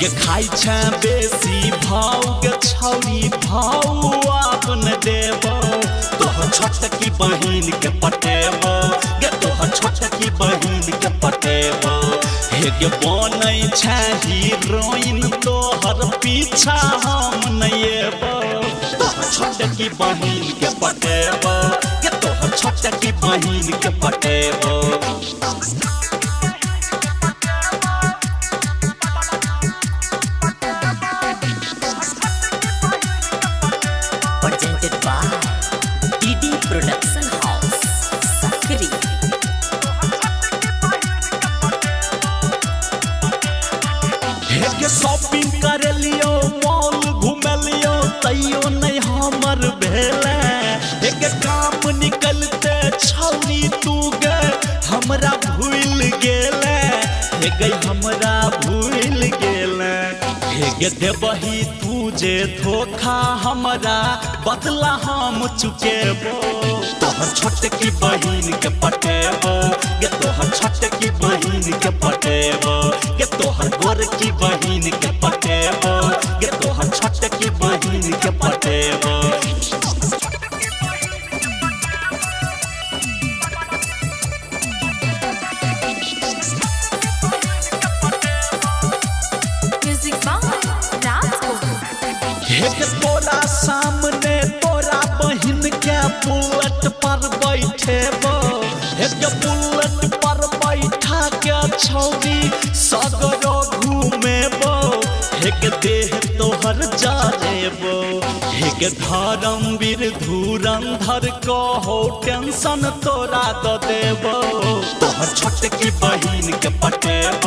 के खाई छे बेसी भाव के छौरी भाव आपन देबो तोहर छोटकी बहिन के पटेबो गे तोहर छोटकी बहिन के पटेबो हे गे बनै छे हीरोइन तोहर पीछा हम नहीं एबो तोहर छोटकी बहिन के पटेबो गे तोहर छोटकी बहिन के पटेबो। Presented by DD Production House, Sakri. हे शॉपिंग कर लियो मॉल घूम लियो तैयो नहीं हमर भेले हे काम निकलते छौरी तू गे हमरा भूल गेले हे गई हमरा भूल गेले हे गे देबही तू जे धोखा हमरा बदला हम चुकेबो तोहर छोटकी बहिन के पटेबो गे तोहर छोटकी बहिन के पटेबो गे तोहर गोरकी बहिन के पटेबो गे तोहर छोटकी बहिन के पटेबो। Music by Rajko. हे तोरा सामने तोरा बहिन के बुलेट पर बैठेबो हे बुलेट पर बैठा के छौरी सगरो घूमेबो हे देह तोहर जारेबो हे धर्मवीर धुरंधर कहो टेंशन तोरा द देबो तोहर छोटकी बहिन के पटेबो